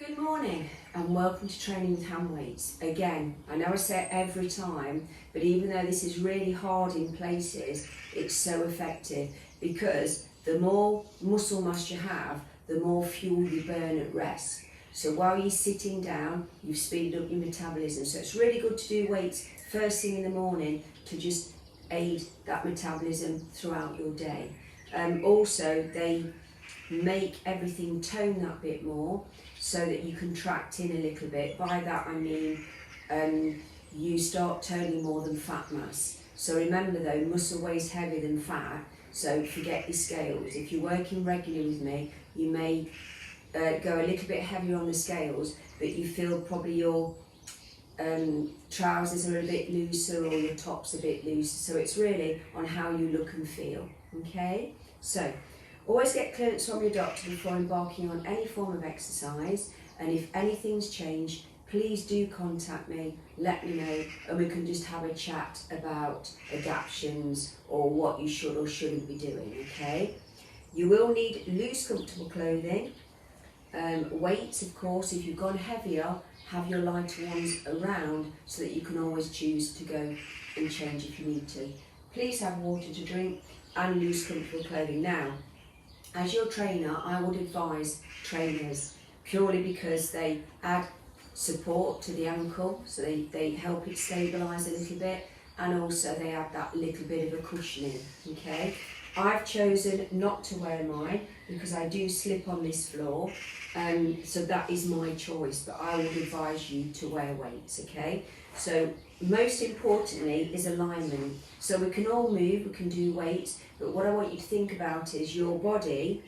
Good morning and welcome to Training with Hand Weights. Again, I know I say it every time, but even though this is really hard in places, it's so effective because the more muscle mass you have, the more fuel you burn at rest. So while you're sitting down, you've speeded up your metabolism. So it's really good to do weights first thing in the morning to just aid that metabolism throughout your day. Also, they make everything tone that bit more so that you contract in a little bit. By that I mean you start toning more than fat mass. So remember though, muscle weighs heavier than fat, so forget your scales. If you're working regularly with me, you may go a little bit heavier on the scales, but you feel probably your trousers are a bit looser or your top's a bit looser. So it's really on how you look and feel, okay? So always get clearance from your doctor before embarking on any form of exercise, and if anything's changed, please do contact me, let me know, and we can just have a chat about adaptations or what you should or shouldn't be doing, okay? You will need loose, comfortable clothing, weights of course. If you've gone heavier, have your lighter ones around so that you can always choose to go and change if you need to. Please have water to drink and loose, comfortable clothing. Now, as your trainer, I would advise trainers purely because they add support to the ankle, so they help it stabilise a little bit, and also they add that little bit of a cushioning, okay? I've chosen not to wear mine because I do slip on this floor, so that is my choice, but I would advise you to wear weights, okay? So most importantly is alignment. So we can all move, we can do weights, but what I want you to think about is your body,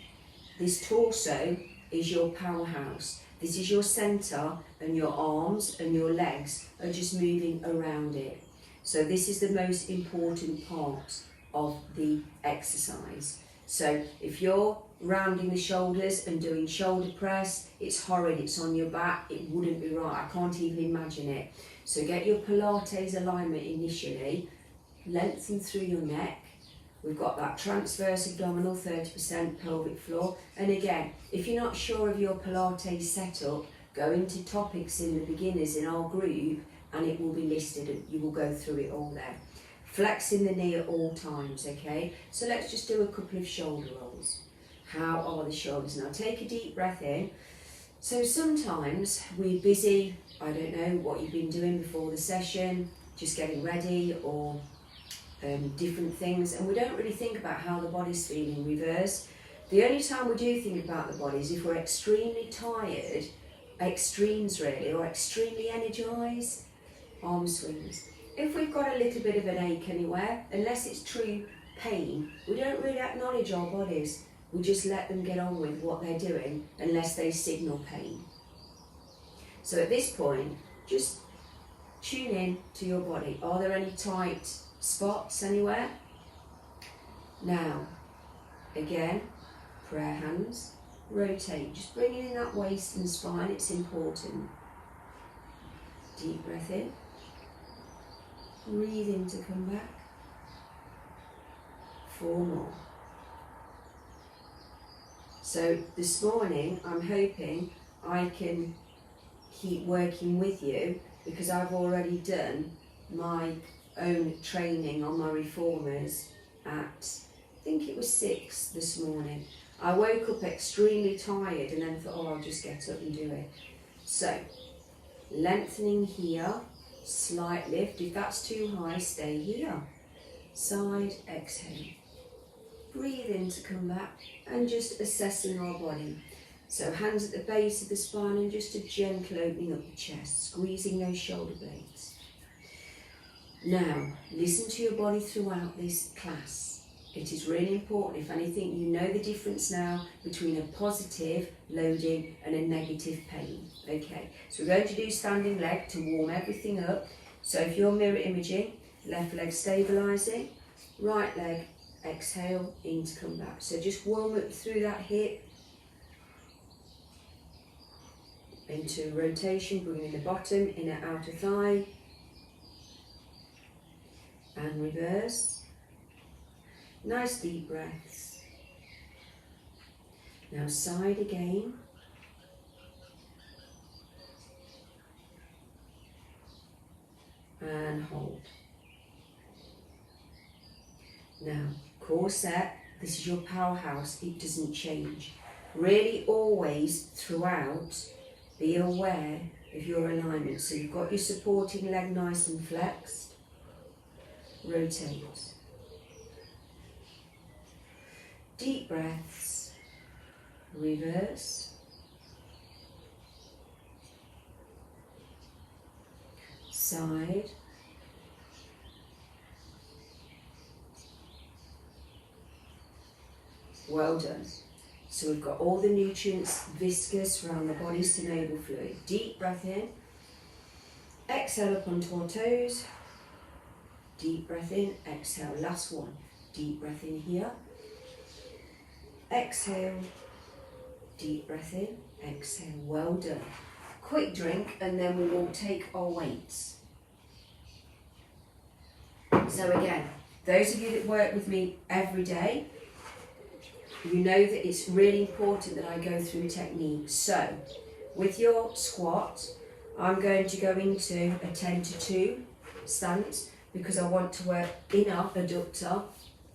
this torso is your powerhouse. This is your centre, and your arms and your legs are just moving around it. So this is the most important part of the exercise. So if you're rounding the shoulders and doing shoulder press, it's horrid, it's on your back, it wouldn't be right, I can't even imagine it. So get your Pilates alignment initially, lengthen through your neck. We've got that transverse abdominal, 30% pelvic floor. And again, if you're not sure of your Pilates setup, go into topics in the beginners in our group and it will be listed and you will go through it all there. Flexing the knee at all times, okay? So let's just do a couple of shoulder rolls. How are the shoulders? Now take a deep breath in. So sometimes we're busy, I don't know what you've been doing before the session, just getting ready or different things, and we don't really think about how the body's feeling. Reverse. The only time we do think about the body is if we're extremely tired, extremes really, or extremely energised, arm swings. If we've got a little bit of an ache anywhere, unless it's true pain, we don't really acknowledge our bodies. We just let them get on with what they're doing unless they signal pain. So at this point, just tune in to your body. Are there any tight spots anywhere? Now, again, prayer hands, rotate, just bringing in that waist and spine, it's important. Deep breath in, breathe in to come back, 4 more. So this morning, I'm hoping I can keep working with you because I've already done my own training on my reformers at, I think it was 6 this morning. I woke up extremely tired and then thought, oh, I'll just get up and do it. So, lengthening here, slight lift. If that's too high, stay here. Side, exhale. Breathe in to come back and just assessing our body. So hands at the base of the spine and just a gentle opening up the chest, squeezing those shoulder blades. Now, listen to your body throughout this class. It is really important. If anything, you know the difference now between a positive loading and a negative pain. Okay, so we're going to do standing leg to warm everything up. So if you're mirror imaging, left leg stabilising, right leg exhale in to come back. So just warm up through that hip, into rotation, bringing the bottom, inner outer thigh, and reverse. Nice deep breaths. Now side again. and hold. Now, core set, this is your powerhouse, it doesn't change. Really always, throughout, be aware of your alignment. So you've got your supporting leg nice and flexed. Rotate. Deep breaths. Reverse. Side. Well done. So we've got all the nutrients viscous around the body, synovial fluid. Deep breath in. Exhale up onto our toes. Deep breath in, exhale. Last one. Deep breath in here. Exhale. Deep breath in, exhale. Well done. Quick drink and then we will take our weights. So again, those of you that work with me every day, you know that it's really important that I go through techniques. So, with your squat, I'm going to go into a 10 to 2 stance because I want to work inner adductor,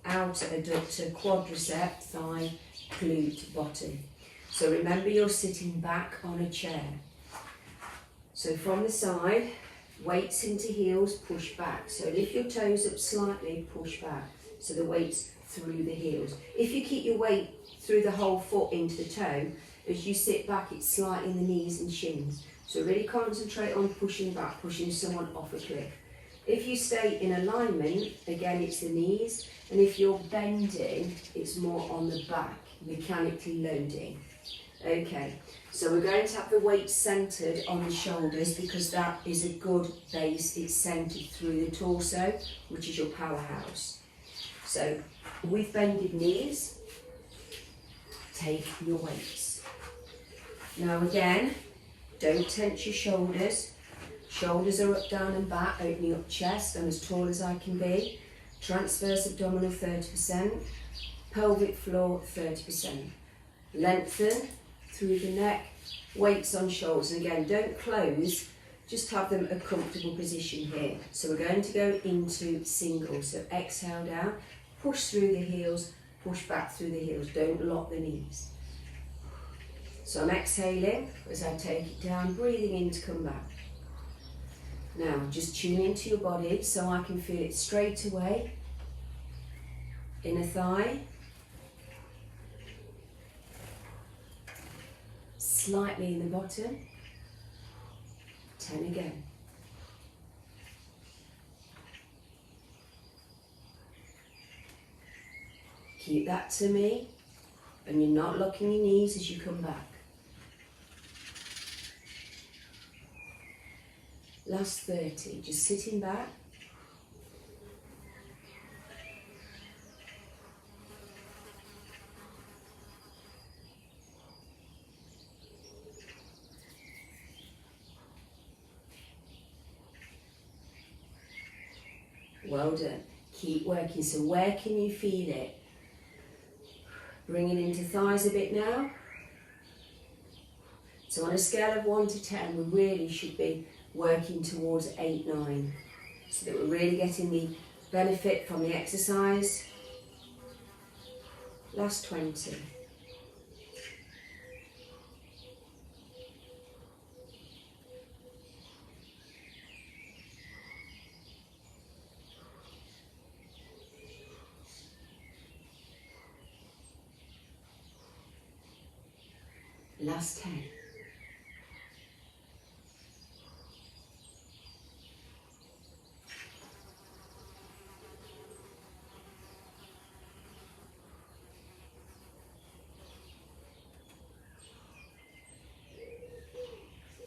outer adductor, quadricep, thigh, glute, bottom. So remember you're sitting back on a chair. So from the side, weights into heels, push back. So lift your toes up slightly, push back. So the weight's through the heels. If you keep your weight through the whole foot into the toe, as you sit back, it's slightly in the knees and shins. So really concentrate on pushing back, pushing someone off a cliff. If you stay in alignment, again, it's the knees. And if you're bending, it's more on the back, mechanically loading. Okay, so we're going to have the weight centered on the shoulders because that is a good base. It's centered through the torso, which is your powerhouse. So with bended knees, take your weights. Now again, don't tense your shoulders. Shoulders are up, down and back, opening up chest. I'm as tall as I can be. Transverse abdominal 30%, pelvic floor 30%. Lengthen through the neck, weights on shoulders. And again, don't close, just have them a comfortable position here. So we're going to go into single. So exhale down, push through the heels, push back through the heels. Don't lock the knees. So I'm exhaling as I take it down, breathing in to come back. Now just tune into your body so I can feel it straight away. Inner thigh. Slightly in the bottom. 10 again. Keep that to me, and you're not locking your knees as you come back. Last 30, just sitting back. Well done. Keep working. So where can you feel it? Bring it into thighs a bit now. So on a scale of 1 to 10, we really should be working towards 8, 9. So that we're really getting the benefit from the exercise. Last 20. Last 10.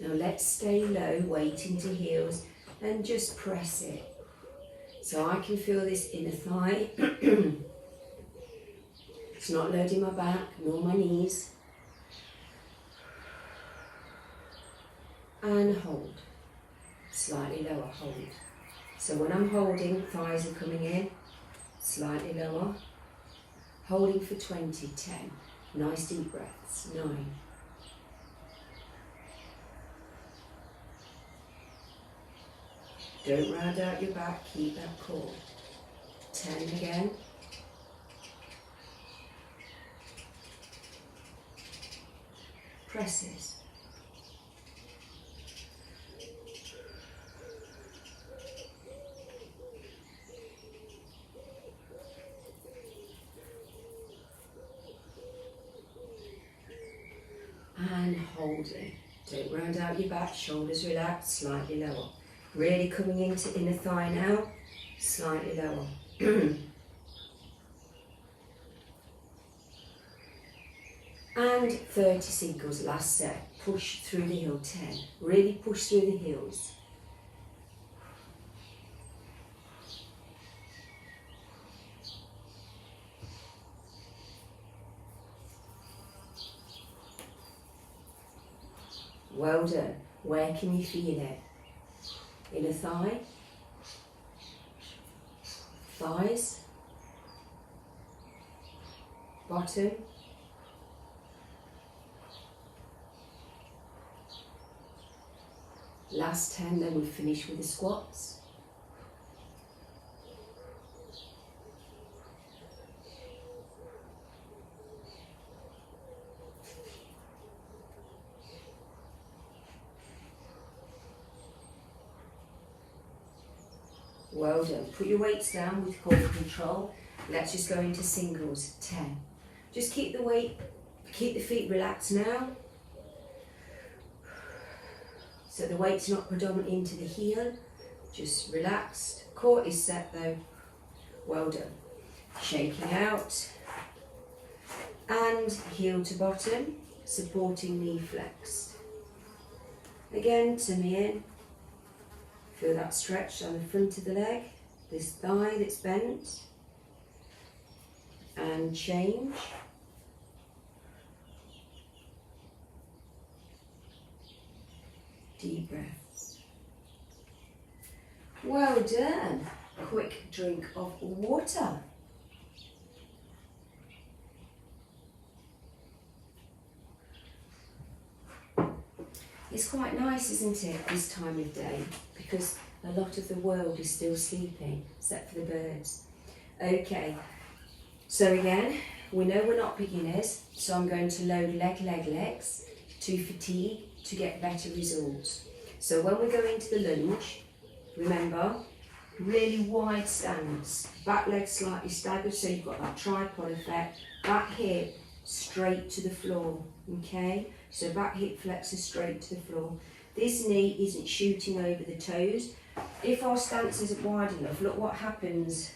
Now let's stay low, weight into heels, and just press it. So I can feel this inner thigh. It's not loading my back, nor my knees. And hold. Slightly lower, hold. So when I'm holding, thighs are coming in, slightly lower. Holding for 20, 10. Nice deep breaths, 9. Don't round out your back, keep that core. 10 again. Presses. And holding. Don't round out your back, shoulders relaxed, slightly lower. Really coming into inner thigh now, slightly lower. And 30 singles, last set. Push through the heel, 10. Really push through the heels. Well done. Where can you feel it? Inner thigh, thighs, bottom, last 10, then we finish with the squats. Well done. Put your weights down with core control. Let's just go into singles, 10. Just keep the weight, keep the feet relaxed now. So the weight's not predominant into the heel, just relaxed. Core is set though. Well done. Shaking out. And heel to bottom, supporting knee flexed. Again, tummy in. Feel that stretch on the front of the leg, this thigh that's bent. And change. Deep breaths. Well done. Quick drink of water. It's quite nice, isn't it, this time of day, because a lot of the world is still sleeping, except for the birds. Okay, so again, we know we're not beginners, so I'm going to load legs to fatigue to get better results. So when we go into the lunge, remember, really wide stance, back leg slightly staggered, so you've got that tripod effect, back hip straight to the floor, okay? So back hip flexes straight to the floor. This knee isn't shooting over the toes. If our stance isn't wide enough, look what happens.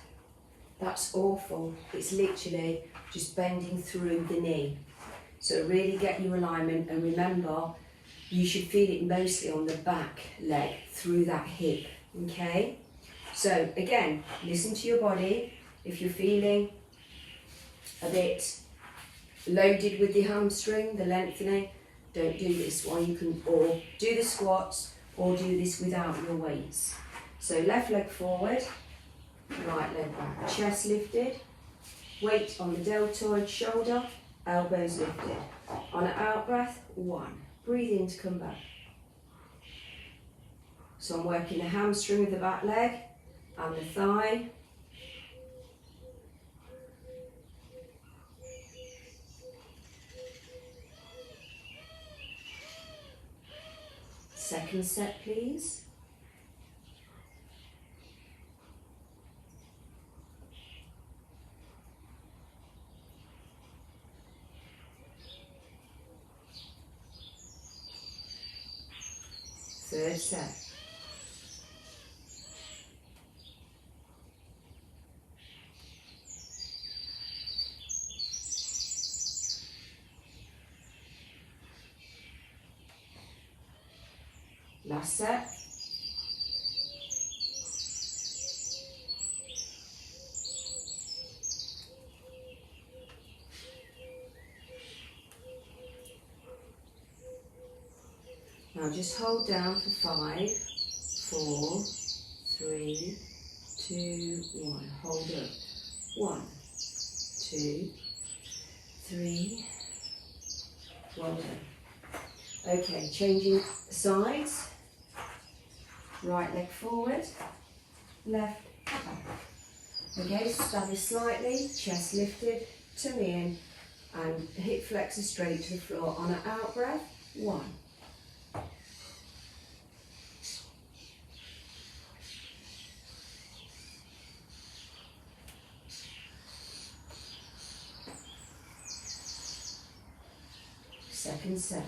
That's awful. It's literally just bending through the knee. So really get your alignment, and remember, you should feel it mostly on the back leg through that hip, okay? So again, listen to your body. If you're feeling a bit loaded with the hamstring, the lengthening, don't do this one. You can or do the squats or do this without your weights. So left leg forward, right leg back, chest lifted, weight on the deltoid shoulder, elbows lifted. On an out breath, 1. Breathe in to come back. So I'm working the hamstring of the back leg and the thigh. Second set, please. Third set. Last set. Now just hold down for 5, 4, 3, 2, 1. Hold up. 1, 2, 3. Well done. Okay, changing sides. Right leg forward, left, back. Again, stand slightly, chest lifted, tummy in, and hip flexor straight to the floor. On an out breath, 1. Second set.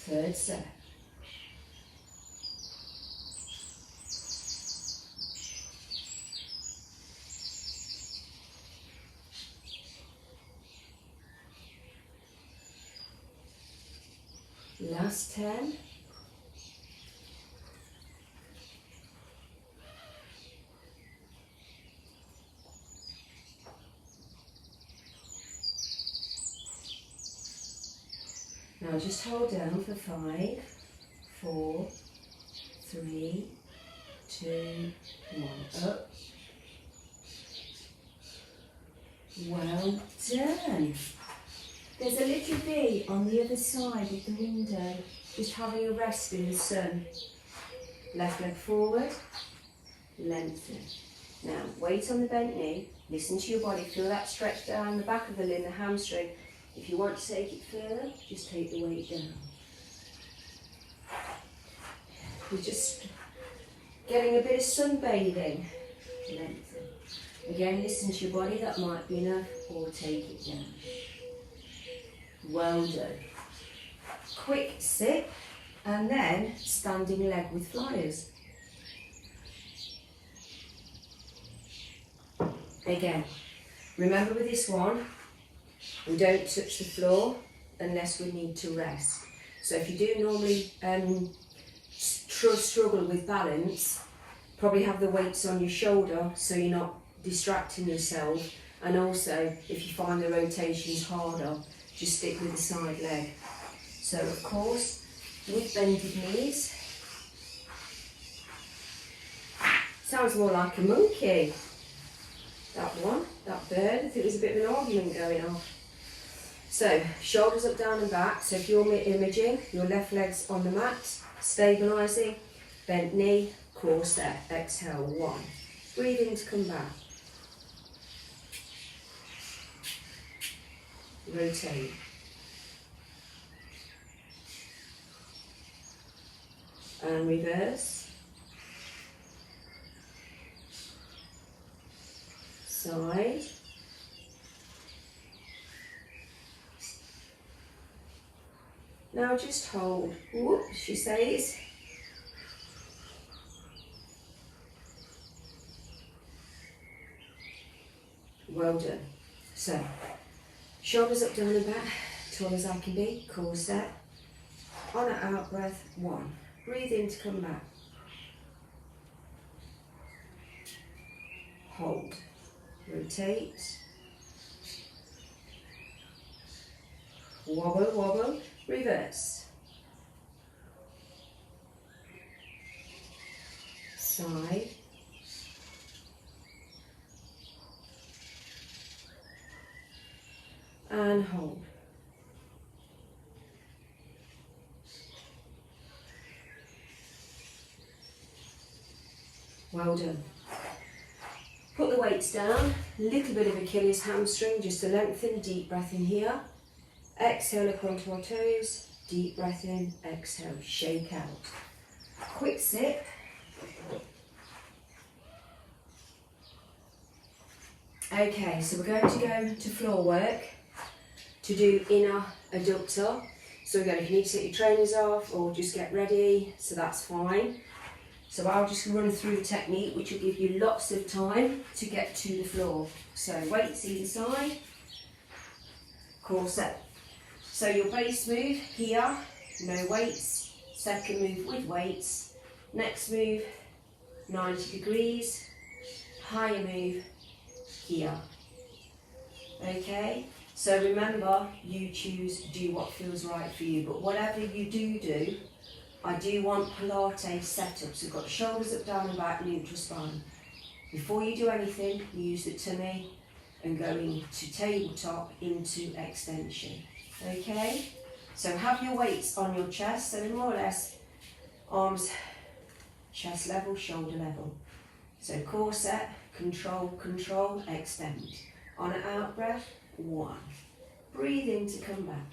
Third set. Last 10. Now just hold down for 5, 4, 3, 2, 1. Up. Well done. There's a little bee on the other side of the window, just having a rest in the sun. Left leg forward, lengthen. Now, weight on the bent knee, listen to your body, feel that stretch down the back of the limb, the hamstring. If you want to take it further, just take the weight down. We're just getting a bit of sunbathing. Lengthen. Again, listen to your body, that might be enough, or take it down. Well done. Quick sit, and then standing leg with flyers. Again, remember with this one, we don't touch the floor unless we need to rest. So if you do normally struggle with balance, probably have the weights on your shoulder so you're not distracting yourself. And also, if you find the rotations harder, just stick with the side leg. So of course, with bended knees, sounds more like a monkey. That one, that bird, I think there's a bit of an argument going on. So, shoulders up, down and back. So if you're imaging, your left leg's on the mat, stabilising, bent knee, core set, exhale, 1. Breathe in to come back. Rotate. And reverse. Side. Now just hold. Whoop, she says. Well done. So, shoulders up, down and back, tall as I can be, core set. On an out breath, 1. Breathe in to come back. Hold. Rotate. Wobble, wobble, reverse. Side. And hold. Well done. Put the weights down, little bit of Achilles hamstring, just to lengthen, deep breath in here. Exhale, up onto our toes, deep breath in, exhale, shake out. Quick sit. Okay, so we're going to go to floor work to do inner adductor. So again, if you need to take your trainers off or just get ready, so that's fine. So I'll just run through the technique, which will give you lots of time to get to the floor. So weights either side, core set. So your base move here, no weights. Second move with weights. Next move, 90 degrees. Higher move here. Okay, so remember, you choose, do what feels right for you. But whatever you do, I do want Pilates setup, so we've got shoulders up, down and back, neutral spine. Before you do anything, you use the tummy and go into tabletop, into extension. Okay? So have your weights on your chest, so more or less arms chest level, shoulder level. So core set, control, control, extend. On an out breath, 1. Breathe in to come back.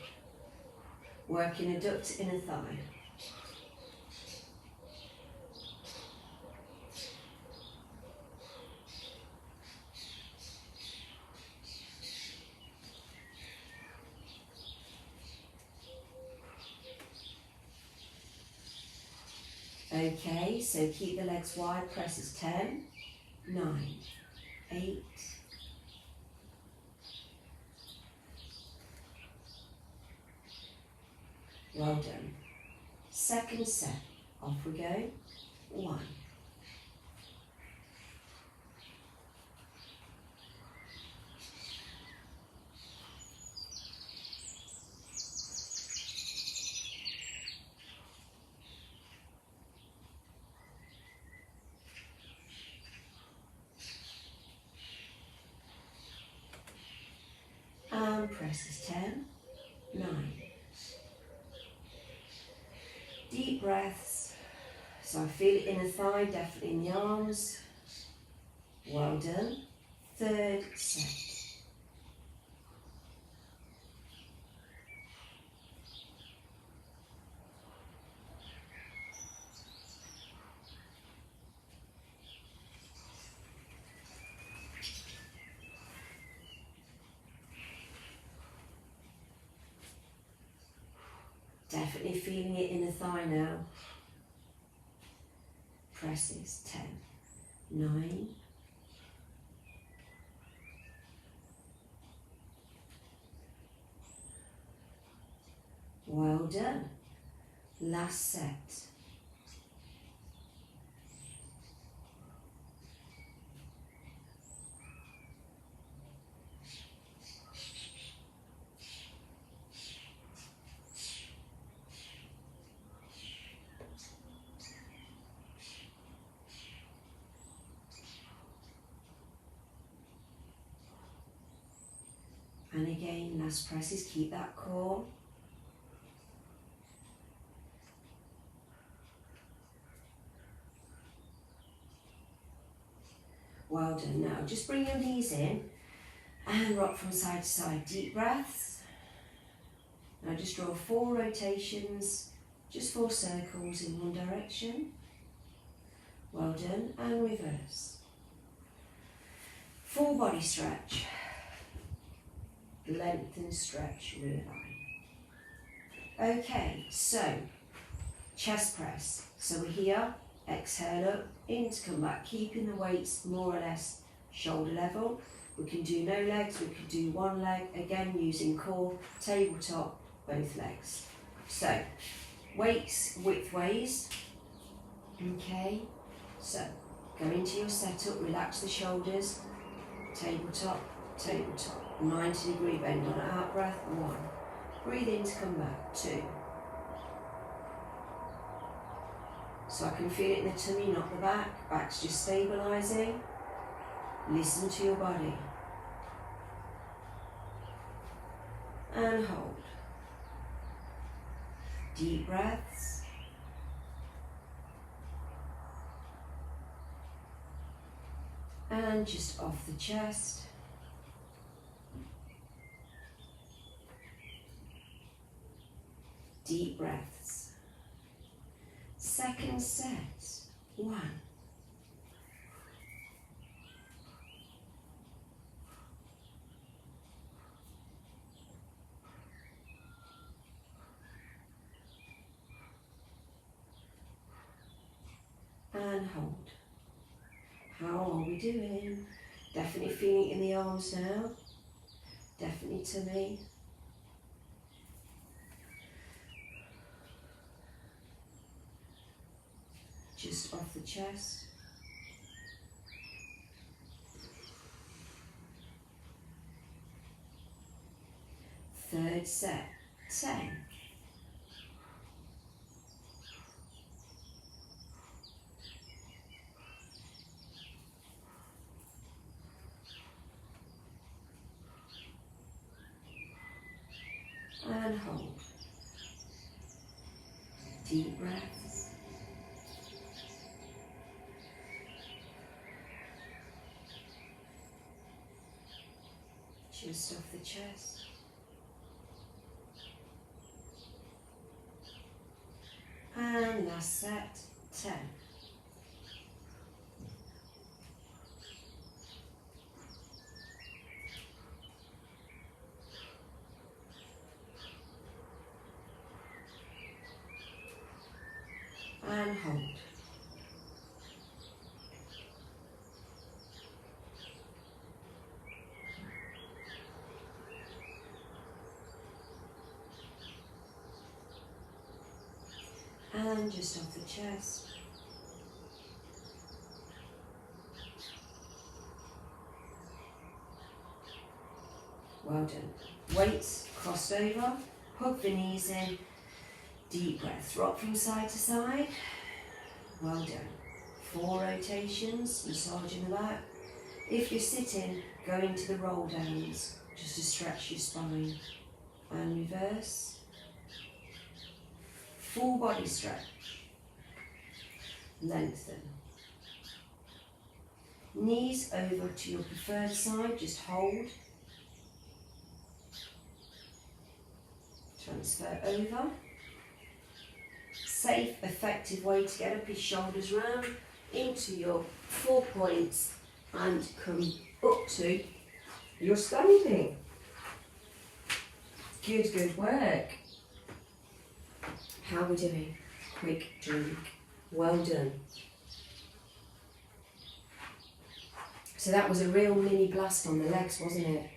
Working adduct inner thigh. Okay, so keep the legs wide, presses 10, 9, 8, 7. Well done. Second set, off we go, 1. And presses 10, 9. Deep breaths. So I feel it in the thigh, definitely in the arms. Well done. Third set. Definitely feeling it in the thigh now. Presses 10, 9, 8. Well done. Last set. And again, last presses, keep that core. Well done. Now just bring your knees in and rock from side to side. Deep breaths. Now just draw 4 rotations, just 4 circles in one direction. Well done. And reverse. Full body stretch. Lengthen, stretch, realign. Okay, so chest press. So we're here, exhale up, in to come back, keeping the weights more or less shoulder level. We can do no legs, we can do one leg, again using core, tabletop, both legs. So, weights widthways. Okay, so go into your setup, relax the shoulders, tabletop, tabletop. 90-degree bend on an out breath, 1. Breathe in to come back, 2. So I can feel it in the tummy, not the back. Back's just stabilising. Listen to your body. And hold. Deep breaths. And just off the chest. Deep breaths. Second set. 1. And hold. How are we doing? Definitely feeling it in the arms now. Definitely tummy. Just off the chest. Third set, 10. Deep breaths. Just off the chest. And last set, 10. And hold. And just off the chest. Well done. Weights crossed over, hug the knees in, deep breath, rock from side to side. Well done. 4 rotations, massaging the back. If you're sitting, go into the roll downs, just to stretch your spine. And reverse. Full body stretch. Lengthen. Knees over to your preferred side, just hold. Transfer over. Safe, effective way to get up is shoulders round into your 4 points and come up to your standing. Good, good work. How are we doing? Quick drink. Well done. So that was a real mini blast on the legs, wasn't it?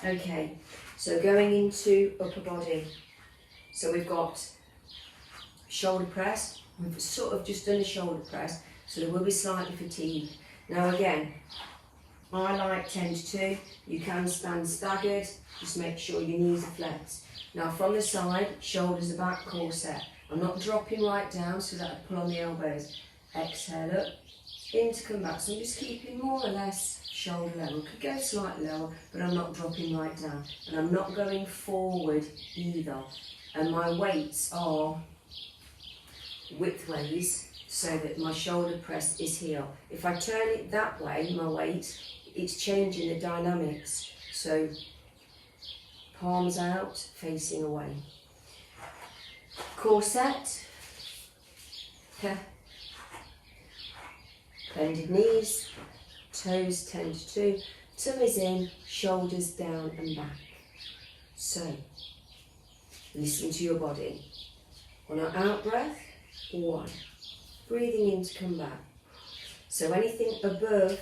Okay, so going into upper body. So we've got shoulder press. We've sort of just done a shoulder press, so there will be slightly fatigued. Now again, I like 10 to 2. You can stand staggered, just make sure your knees are flexed. Now from the side, shoulders are back, core set. I'm not dropping right down so that I pull on the elbows. Exhale up, in to come back. So I'm just keeping more or less shoulder level. Could go slightly lower, but I'm not dropping right down. And I'm not going forward either. And my weights are widthways so that my shoulder press is here. If I turn it that way, my weight, it's changing the dynamics. So palms out, facing away. Core set. Bended knees, toes 10 to 2, tummies in, shoulders down and back. So, listen to your body. On our out breath, 1. Breathing in to come back. So anything above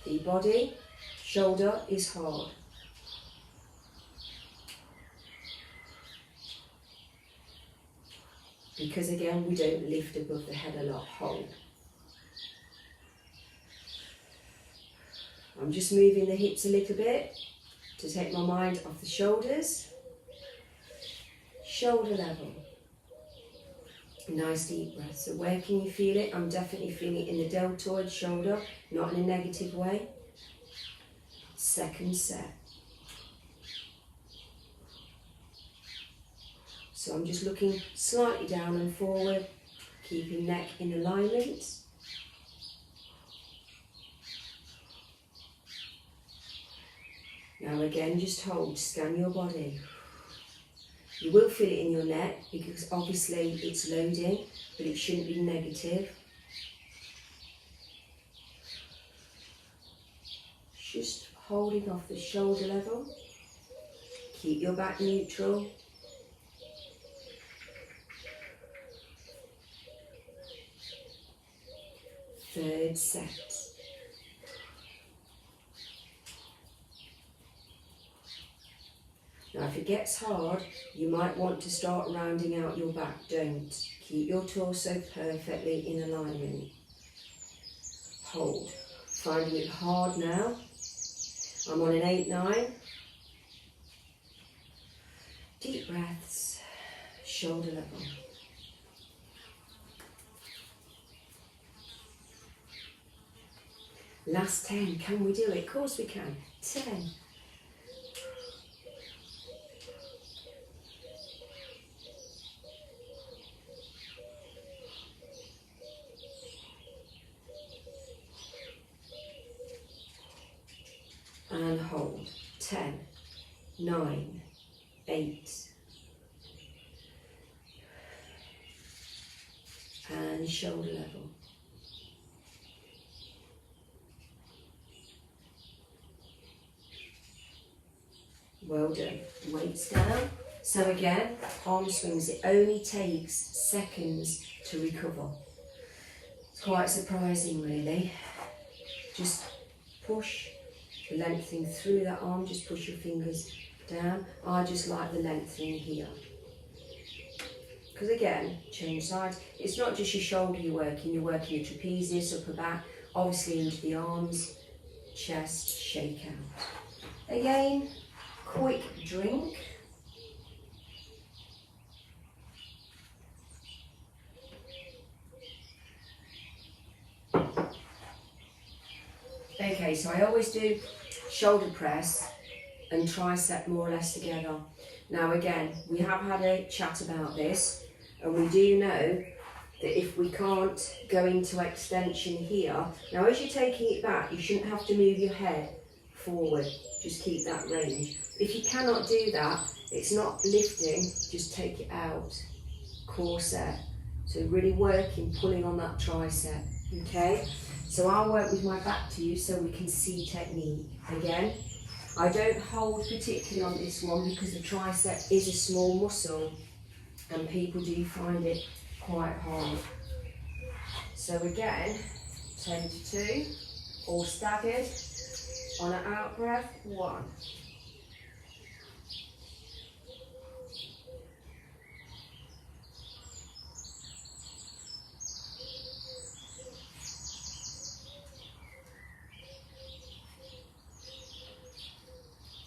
the body, shoulder is hard. Because again, we don't lift above the head a lot, hold. I'm just moving the hips a little bit to take my mind off the shoulders. Shoulder level. Nice deep breath. So where can you feel it? I'm definitely feeling it in the deltoid shoulder, not in a negative way. Second set. So I'm just looking slightly down and forward, keeping neck in alignment. Now again, just hold, scan your body. You will feel it in your neck because obviously it's loading, but it shouldn't be negative. Just holding off the shoulder level. Keep your back neutral. Third set. Now if it gets hard, you might want to start rounding out your back. Don't. Keep your torso perfectly in alignment. Hold. Finding it hard now. I'm on an 8-9. Deep breaths. Shoulder level. Last 10. Can we do it? Of course we can. 10. 9, 8, and shoulder level. Well done. Weights down. So again, arm swings, it only takes seconds to recover. It's quite surprising really. Just push the lengthening through that arm, just push your fingers down. I just like the lengthening here. Because again, change sides. It's not just your shoulder you're working your trapezius, upper back, obviously into the arms, chest, shake out. Again, quick drink. Okay, so I always do shoulder press and tricep more or less together. Now again, we have had a chat about this, and we do know that if we can't go into extension here, now as you're taking it back, you shouldn't have to move your head forward, just keep that range. If you cannot do that, it's not lifting, just take it out, core set. So really working, pulling on that tricep, okay? So I'll work with my back to you so we can see technique. Again, I don't hold particularly on this one because the tricep is a small muscle and people do find it quite hard. So again, 10 to 2, all staggered. On an out breath, 1.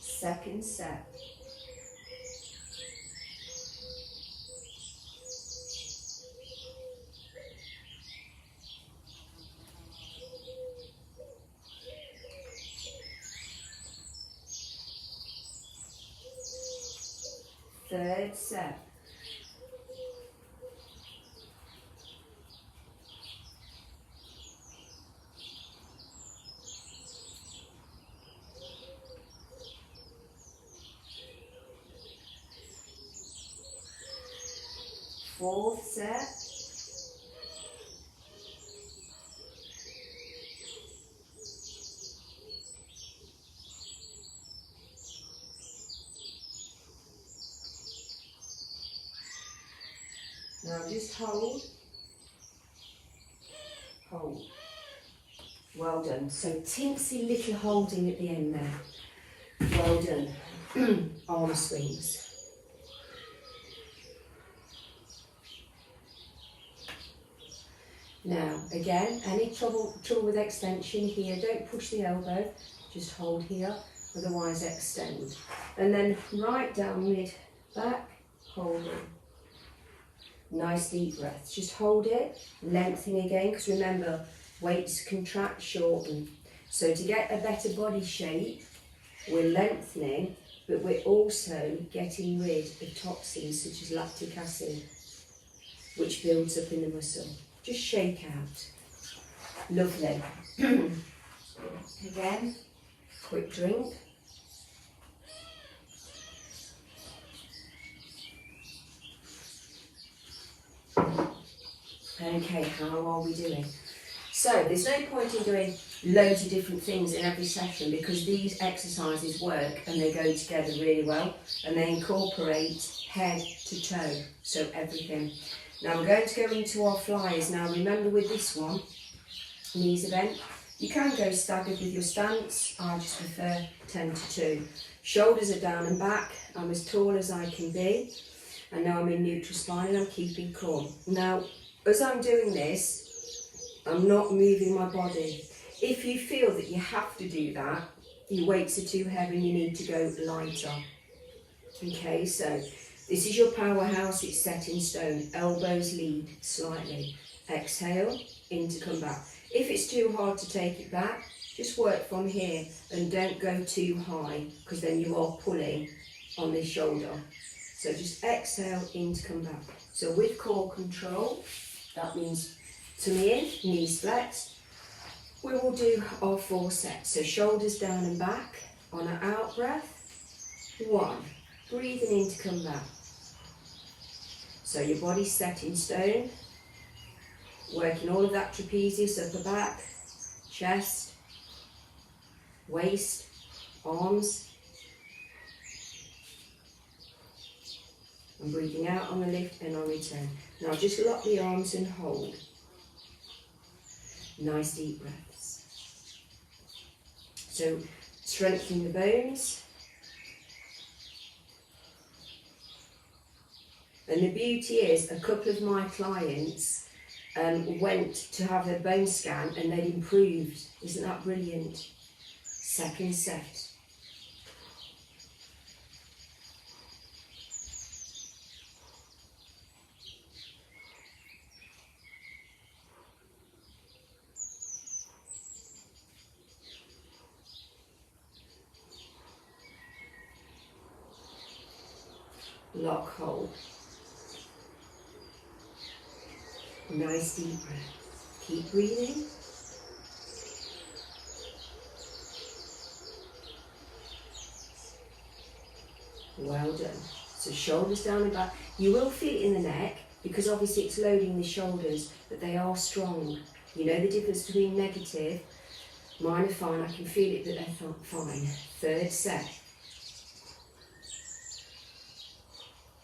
Second set. Third set. Fourth set. Now just hold, hold. Well done. So teensy little holding at the end there. Well done. Arm swings. Now, again, any trouble with extension here, don't push the elbow, just hold here, otherwise extend. And then right down mid back, hold it. Nice deep breaths, just hold it, lengthening again, because remember, weights contract, shorten. So to get a better body shape, we're lengthening, but we're also getting rid of toxins such as lactic acid, which builds up in the muscle. Just shake out. Lovely. Again, quick drink. Okay, how are we doing? So there's no point in doing loads of different things in every session because these exercises work and they go together really well and they incorporate head to toe, so everything. Now we're going to go into our flyers. Now remember with this one, knees are bent. You can go staggered with your stance. I just prefer 10 to 2. Shoulders are down and back. I'm as tall as I can be. And now I'm in neutral spine and I'm keeping calm. Now, as I'm doing this, I'm not moving my body. If you feel that you have to do that, your weights are too heavy and you need to go lighter. Okay, so this is your powerhouse, it's set in stone. Elbows lead slightly. Exhale, in to come back. If it's too hard to take it back, just work from here and don't go too high because then you are pulling on this shoulder. So just exhale, in to come back. So with core control, that means tummy in, knees flexed. We will do our 4 sets. So shoulders down and back on an out breath. 1. Breathing in to come back. So your body's set in stone, working all of that trapezius, upper back, chest, waist, arms. And breathing out on the lift and on return. Now just lock the arms and hold. Nice deep breaths. So strengthening the bones. And the beauty is, a couple of my clients went to have their bone scan and they'd improved. Isn't that brilliant? Second set. Lock, hold. Nice deep breath. Keep breathing. Well done. So shoulders down and back. You will feel it in the neck because obviously it's loading the shoulders, but they are strong. You know the difference between negative. Mine are fine. I can feel it, but they're fine. Third set.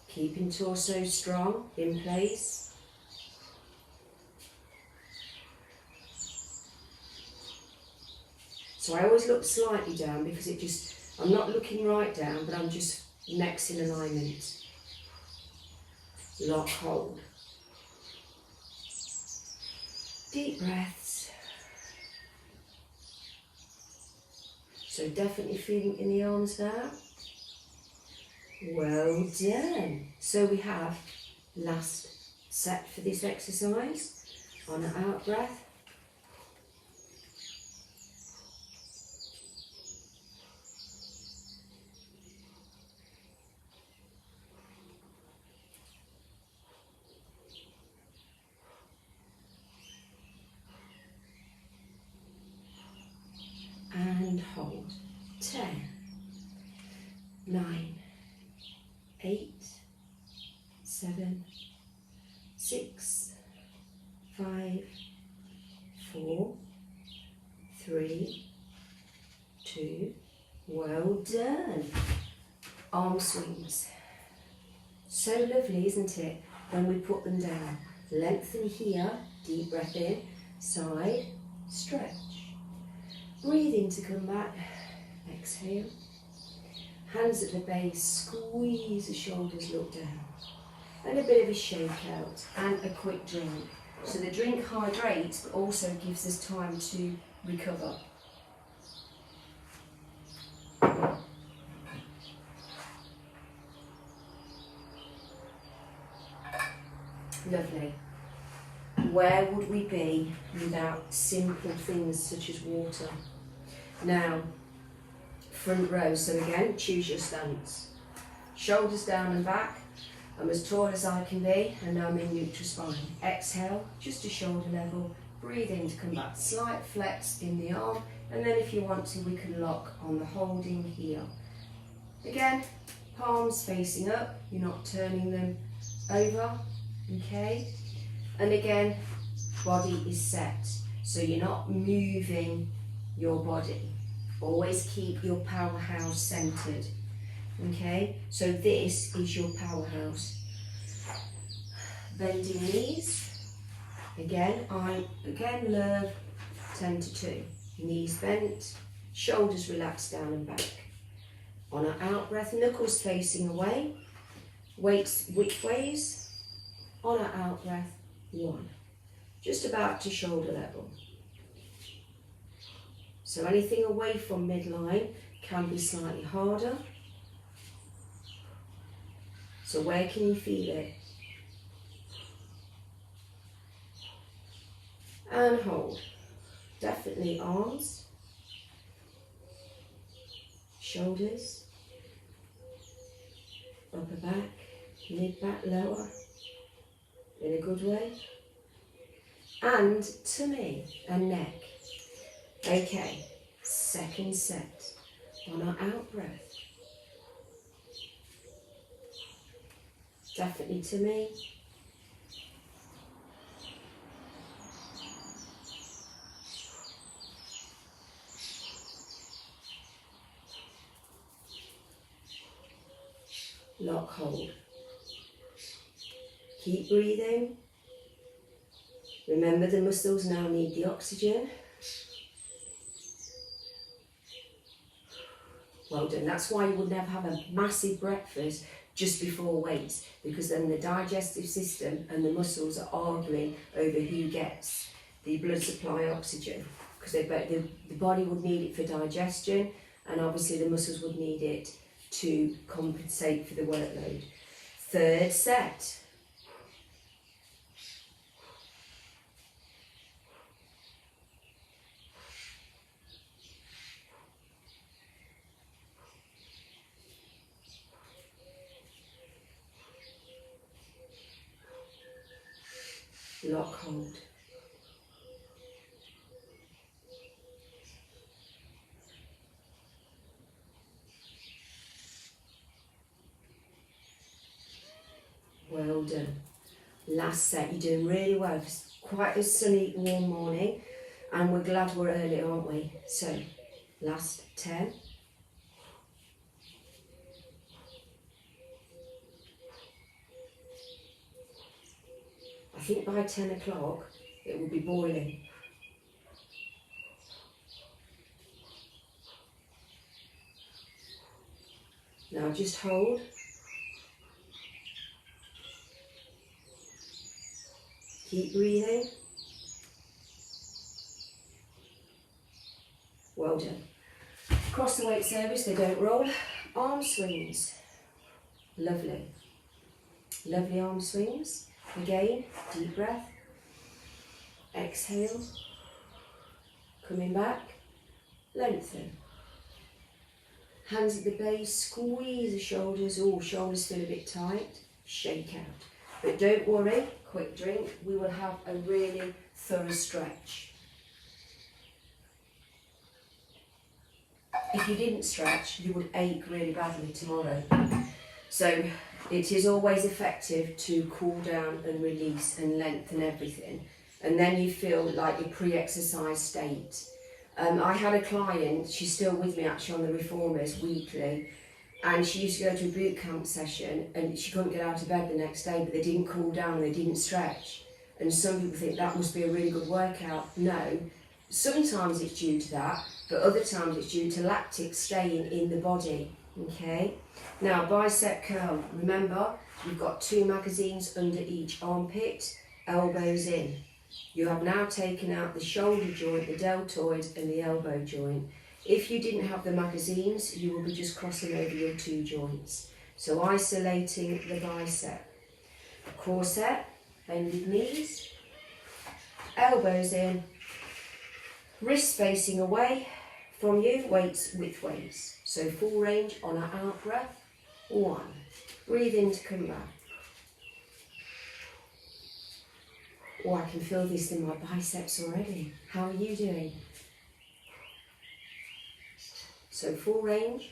Keeping torso strong, in place. So I always look slightly down because I'm not looking right down, but I'm just necks in alignment. Lock, hold. Deep breaths. So definitely feeling in the arms now. Well done. So we have last set for this exercise. On an out breath. And hold. 10, 9, 8, 7, 6, 5, 4, 3, 2, well done. Arm swings. So lovely, isn't it, when we put them down. Lengthen here, deep breath in, side, stretch. Breathe in to come back, exhale. Hands at the base, squeeze the shoulders, look down. And a bit of a shake out and a quick drink. So the drink hydrates but also gives us time to recover. Lovely. Where would we be without simple things such as water? Now, front row, so again, choose your stance. Shoulders down and back. I'm as tall as I can be, and now I'm in neutral spine. Exhale, just to shoulder level. Breathe in to come back. Slight flex in the arm, and then if you want to, we can lock on the holding here. Again, palms facing up. You're not turning them over, okay? And again, body is set, so you're not moving your body. Always keep your powerhouse centered, okay? So this is your powerhouse. Bending knees. Again, I love 10 to 2. Knees bent, shoulders relaxed down and back. On our out breath, knuckles facing away, weights which ways. On our out breath, 1. Just about to shoulder level. So anything away from midline can be slightly harder. So where can you feel it? And hold. Definitely arms, shoulders, upper back, mid back, lower, in a good way. And tummy and neck. Okay, second set. On our out breath. definitely to me. Lock, hold. Keep breathing. Remember, the muscles now need the oxygen. Well done. That's why you would never have a massive breakfast just before weights, because then the digestive system and the muscles are arguing over who gets the blood supply oxygen, because the body would need it for digestion, and obviously the muscles would need it to compensate for the workload. Third set. Lock, hold. Well done. Last set. You're doing really well. It's quite a sunny, warm morning, and we're glad we're early, aren't we? So, last 10. I think by 10 o'clock it will be boiling. Now just hold. Keep breathing. Well done. Across the weight service, they don't roll. Arm swings. Lovely. Lovely arm swings. Again, deep breath. Exhale. Coming back. Lengthen. Hands at the base, squeeze the shoulders. Oh, shoulders feel a bit tight. Shake out. But don't worry, quick drink. We will have a really thorough stretch. If you didn't stretch, you would ache really badly tomorrow. So it is always effective to cool down and release and lengthen everything. And then you feel like your pre-exercise state. I had a client, she's still with me actually on the reformers weekly, and she used to go to a boot camp session and she couldn't get out of bed the next day, but they didn't cool down, they didn't stretch. And some people think that must be a really good workout. No, sometimes it's due to that, but other times it's due to lactic staying in the body. Okay, now bicep curl. Remember, you've got 2 magazines under each armpit, elbows in. You have now taken out the shoulder joint, the deltoid and the elbow joint. If you didn't have the magazines, you will be just crossing over your 2 joints. So isolating the bicep. Core set, bended knees, elbows in, wrists facing away from you, weights with weights. So full range on our out breath. 1. Breathe in to come back. Oh, I can feel this in my biceps already. How are you doing? So full range.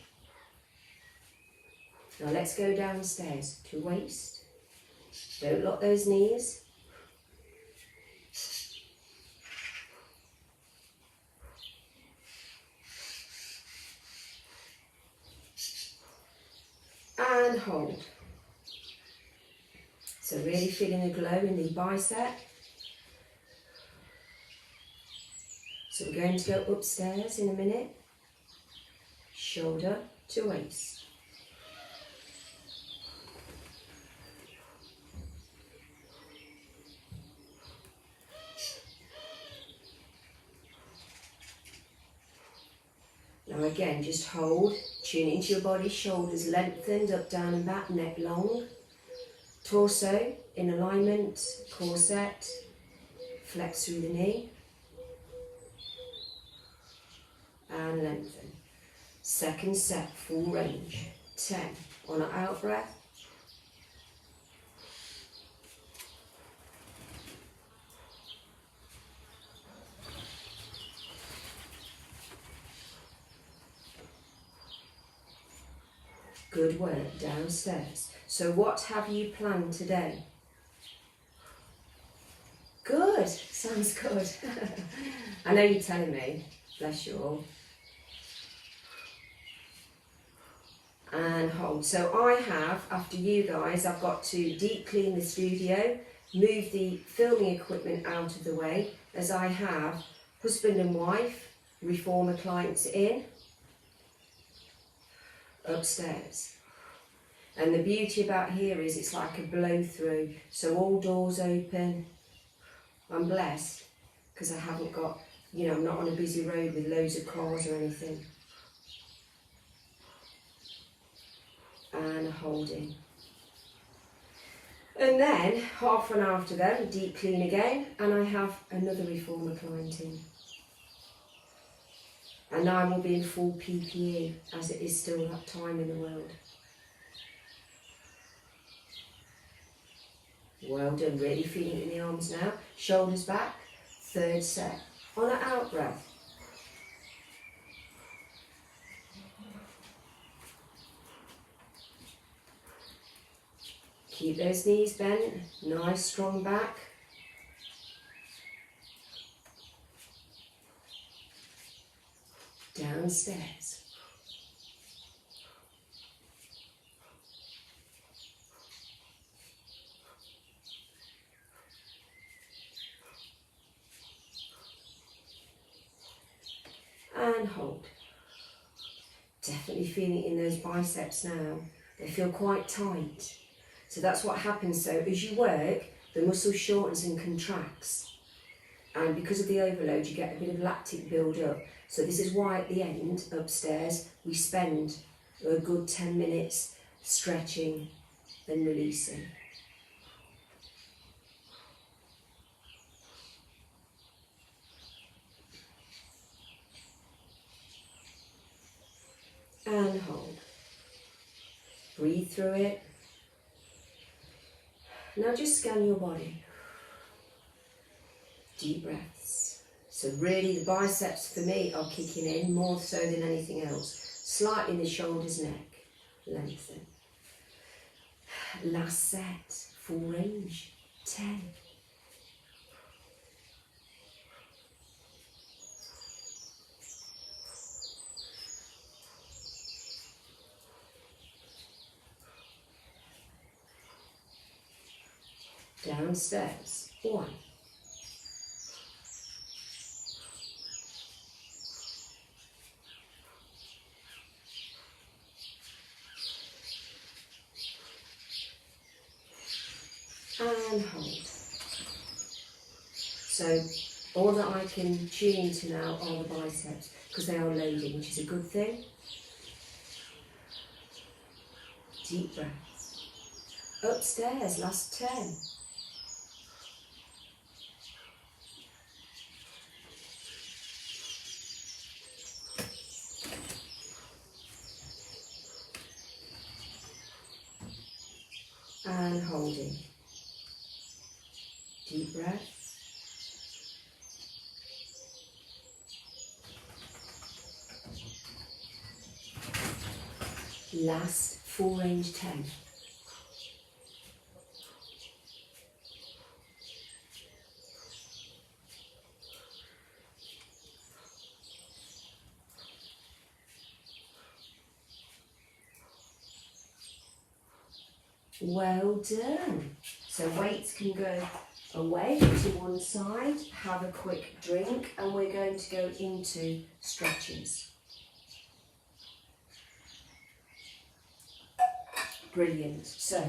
Now let's go downstairs to waist. Don't lock those knees. And hold. So really feeling a glow in the bicep. So we're going to go upstairs in a minute. Shoulder to waist. Now again, just hold, tune into your body, shoulders lengthened, up, down and back, neck long. Torso in alignment, core set, flex through the knee. And lengthen. Second set, full range. 10 on our out breath. Good work, downstairs. So what have you planned today? Good, sounds good. I know you're telling me, bless you all. And hold. So I have, after you guys, I've got to deep clean the studio, move the filming equipment out of the way, as I have husband and wife, reformer clients in, upstairs. And the beauty about here is it's like a blow through, so all doors open. I'm blessed because I haven't got, you know, I'm not on a busy road with loads of cars or anything. And holding. And then half an hour after that, deep clean again, and I have another reformer client in. And now I will be in full PPE, as it is still that time in the world. Well done, really feeling it in the arms now. Shoulders back, third set. On an out breath. Keep those knees bent, nice strong back. Downstairs. And hold. Definitely feeling it in those biceps now. They feel quite tight. So that's what happens. So as you work, the muscle shortens and contracts. And because of the overload, you get a bit of lactic build up. So this is why at the end, upstairs, we spend a good 10 minutes stretching and releasing. And hold. Breathe through it. Now just scan your body. Deep breaths. So really the biceps for me are kicking in more so than anything else. Slightly in the shoulders, neck. Lengthen. Last set. Full range. 10. Downstairs. 1. And hold. So all that I can tune into now are the biceps because they are loading, which is a good thing. Deep breaths. Upstairs, last 10. And holding. Deep breath. Last full range 10. Well done. So weights can go away to one side, have a quick drink, and we're going to go into stretches. Brilliant. So,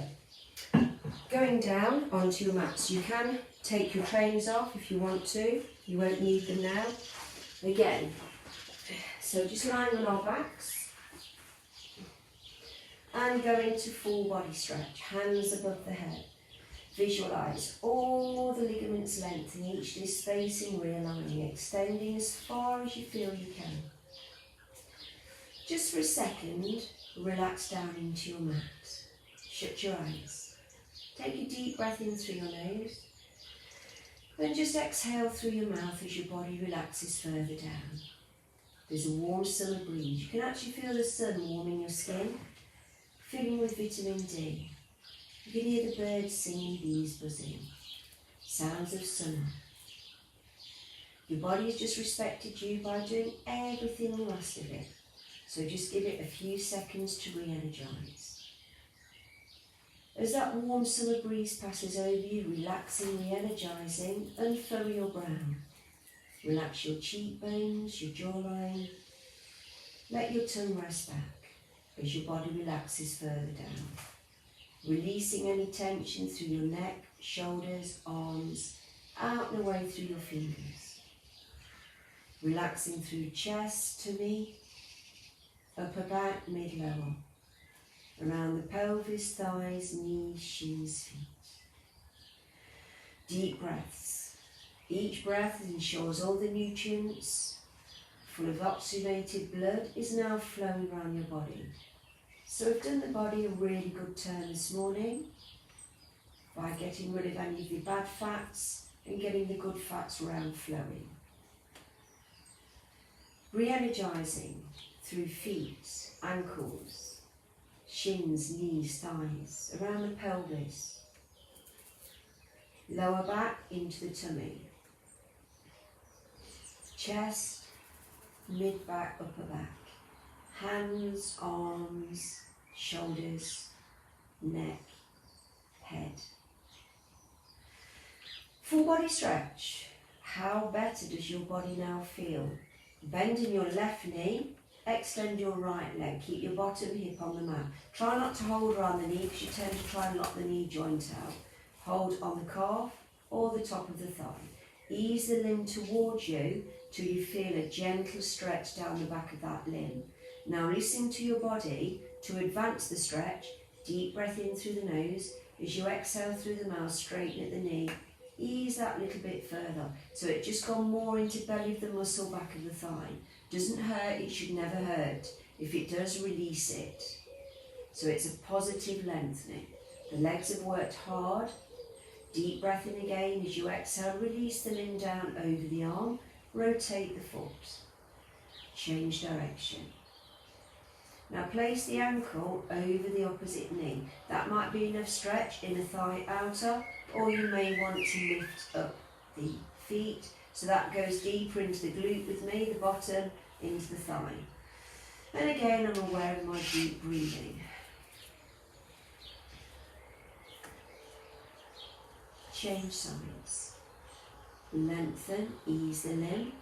going down onto your mats. You can take your trainers off if you want to. You won't need them now. Again, so just lying on our backs. And go into full body stretch, hands above the head. Visualise all the ligaments lengthening, each disc spacing, realigning, extending as far as you feel you can. Just for a second, relax down into your mat. Shut your eyes. Take a deep breath in through your nose. Then just exhale through your mouth as your body relaxes further down. There's a warm summer breeze. You can actually feel the sun warming your skin. Filling with vitamin D. You can hear the birds singing, bees buzzing, sounds of summer. Your body has just respected you by doing everything you asked of it. So just give it a few seconds to re-energise. As that warm summer breeze passes over you, relaxing, re-energising, unfurrow your brow. Relax your cheekbones, your jawline. Let your tongue rest back as your body relaxes further down. Releasing any tension through your neck, shoulders, arms, out and away through your fingers. Relaxing through chest, tummy, upper back, mid-lower. Around the pelvis, thighs, knees, shins, feet. Deep breaths. Each breath ensures all the nutrients full of oxygenated blood is now flowing around your body. So we've done the body a really good turn this morning by getting rid of any of the bad fats and getting the good fats around flowing. Re-energising through feet, ankles, shins, knees, thighs, around the pelvis, lower back into the tummy, chest, mid-back, upper back, hands, arms, shoulders, neck, head. Full body stretch. How better does your body now feel? Bend in your left knee, extend your right leg, keep your bottom hip on the mat. Try not to hold around the knee because you tend to try and lock the knee joint out. Hold on the calf or the top of the thigh. Ease the limb towards you till you feel a gentle stretch down the back of that limb. Now listen to your body to advance the stretch. Deep breath in through the nose. As you exhale through the mouth, straighten at the knee. Ease that little bit further. So it just gone more into belly of the muscle, back of the thigh. Doesn't hurt, it should never hurt. If it does, release it. So it's a positive lengthening. The legs have worked hard. Deep breath in again. As you exhale, release the limb down over the arm. Rotate the foot. Change direction. Now place the ankle over the opposite knee. That might be enough stretch, inner thigh, outer, or you may want to lift up the feet. So that goes deeper into the glute with me, the bottom into the thigh. And again, I'm aware of my deep breathing. Change sides. Lengthen, ease the limb.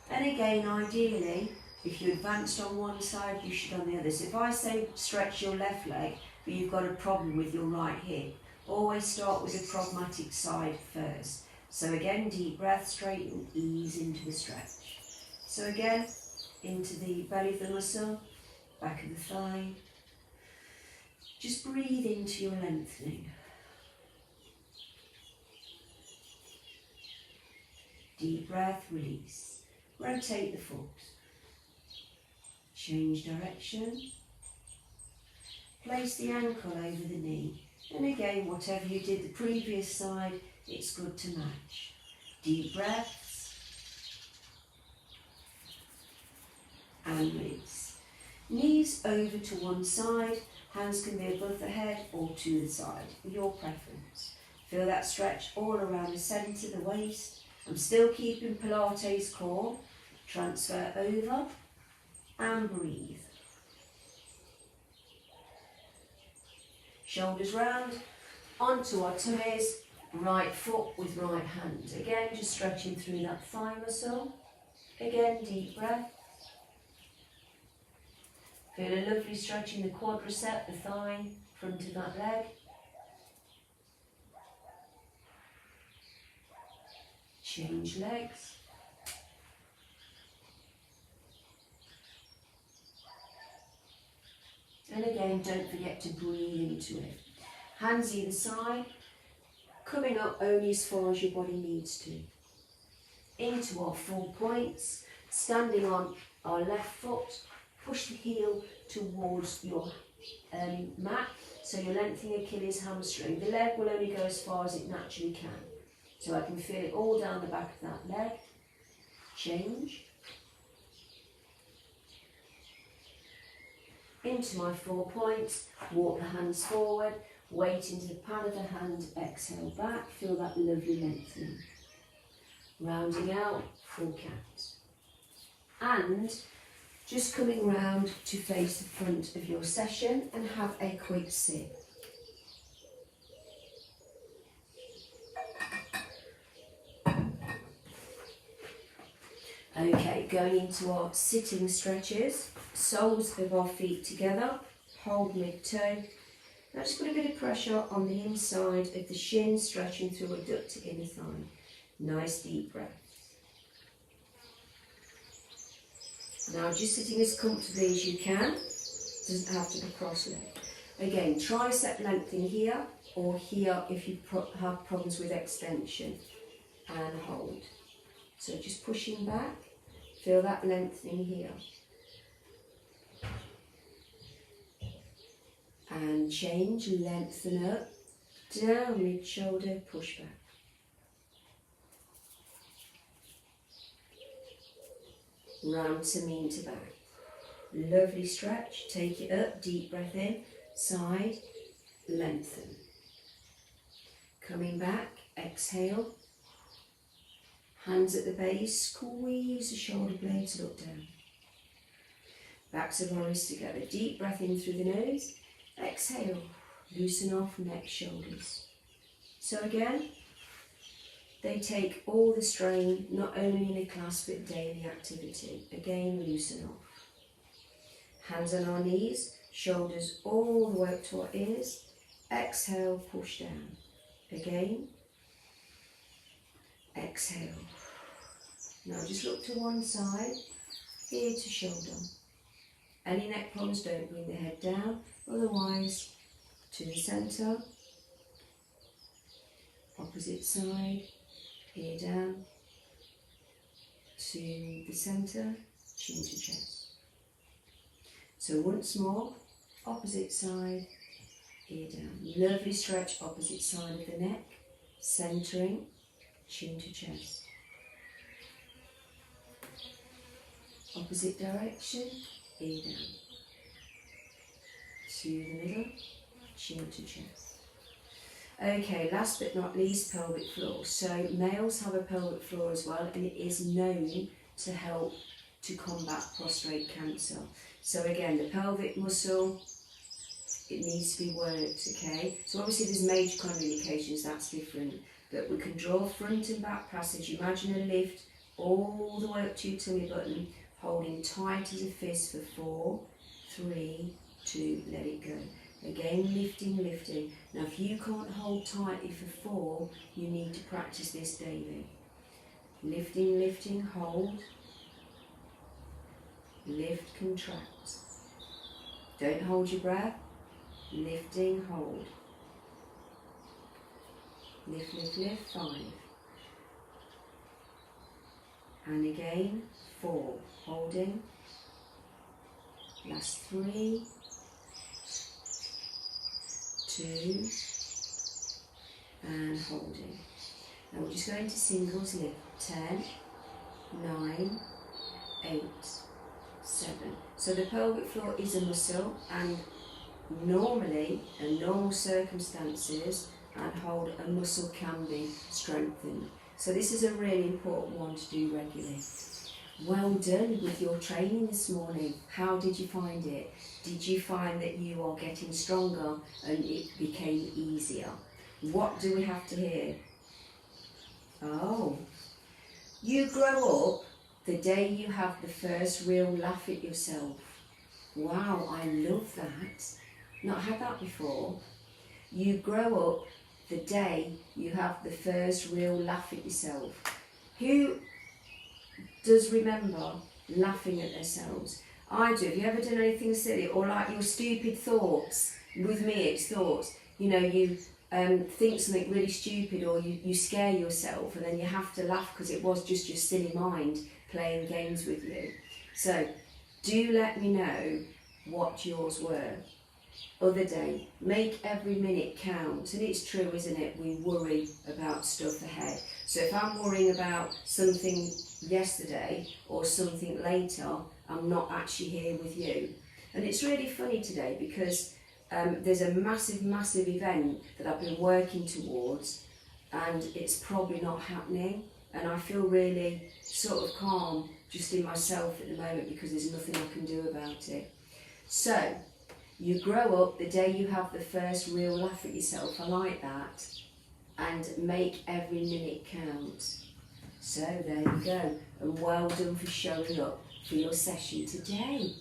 And again, ideally, if you advanced on one side, you should on the other. So if I say stretch your left leg, but you've got a problem with your right hip, always start with the problematic side first. So again, deep breath, straighten, ease into the stretch. So again, into the belly of the muscle, back of the thigh. Just breathe into your lengthening. Deep breath, release. Rotate the foot. Change direction. Place the ankle over the knee. And again, whatever you did the previous side, it's good to match. Deep breaths. And release. Knees over to one side. Hands can be above the head or to the side, your preference. Feel that stretch all around the centre, the waist. I'm still keeping Pilates core. Transfer over and breathe. Shoulders round, onto our tummies, right foot with right hand. Again, just stretching through that thigh muscle. Again, deep breath. Feel a lovely stretch in the quadricep, the thigh, front of that leg. Change legs. And again, don't forget to breathe into it. Hands either side, coming up only as far as your body needs to. Into our 4 points, standing on our left foot, push the heel towards your mat, so you're lengthening Achilles hamstring. The leg will only go as far as it naturally can. So I can feel it all down the back of that leg. Change. Into my 4 points, walk the hands forward, Weight into the palm of the hand, exhale back, feel that lovely lengthening. Rounding out, full cat. And just coming round to face the front of your session and have a quick sit. Okay, going into our sitting stretches, soles of our feet together, hold mid-toe. Now just put a bit of pressure on the inside of the shin, stretching through adductor inner thigh. Nice deep breath. Now just sitting as comfortably as you can, doesn't have to be cross-legged. Again, tricep lengthening here or here if you have problems with extension, and hold. So just pushing back, feel that lengthening here. And change, lengthen up, down mid-shoulder, push back. Round to mean to back. Lovely stretch, take it up, deep breath in, side, lengthen. Coming back, exhale. Hands at the base, squeeze the shoulder blades, look down. Backs of our wrists together, deep breath in through the nose, exhale, loosen off neck, shoulders. So again, they take all the strain, not only in a class but daily activity. Again, loosen off. Hands on our knees, shoulders all the way up to our ears. Exhale, push down. Again, exhale. Now just look to one side, ear to shoulder. Any neck problems, don't bring the head down, otherwise to the centre, opposite side, ear down, to the centre, chin to chest. So once more, opposite side, ear down. Lovely stretch, opposite side of the neck, centering, chin to chest. Opposite direction, ear down. To the middle, chin to chest. Okay, last but not least, pelvic floor. So males have a pelvic floor as well, and it is known to help to combat prostate cancer. So again, the pelvic muscle, it needs to be worked, okay? So obviously there's major contraindications, that's different. But we can draw front and back passage. Imagine a lift all the way up to your tummy button, holding tight as a fist for 4, 3, 2, let it go. Again, lifting, lifting. Now if you can't hold tightly for 4, you need to practice this daily. Lifting, lifting, hold. Lift, contract. Don't hold your breath. Lifting, hold. Lift, lift, lift, 5. And again, 4. Holding. Last 3. 2. And holding. Now we're just going to singles lift. 10, 9, 8, 7. So the pelvic floor is a muscle, and normally, in normal circumstances, and hold, a muscle can be strengthened. So this is a really important one to do regularly. Well done with your training this morning. How did you find it? Did you find that you are getting stronger and it became easier? What do we have to hear? Oh, you grow up the day you have the first real laugh at yourself. Wow, I love that. Not had that before. You grow up the day you have the first real laugh at yourself. Who does remember laughing at themselves? I do. Have you ever done anything silly, or like your stupid thoughts? With me, it's thoughts. You know, you think something really stupid, or you scare yourself, and then you have to laugh because it was just your silly mind playing games with you. So do let me know what yours were. Other day, make every minute count. And it's true, isn't it? We worry about stuff ahead. So if I'm worrying about something yesterday or something later, I'm not actually here with you. And it's really funny today because there's a massive event that I've been working towards, and it's probably not happening, and I feel really sort of calm just in myself at the moment because there's nothing I can do about it. So you grow up the day you have the first real laugh at yourself, I like that, and make every minute count. So there you go, and well done for showing up for your session today.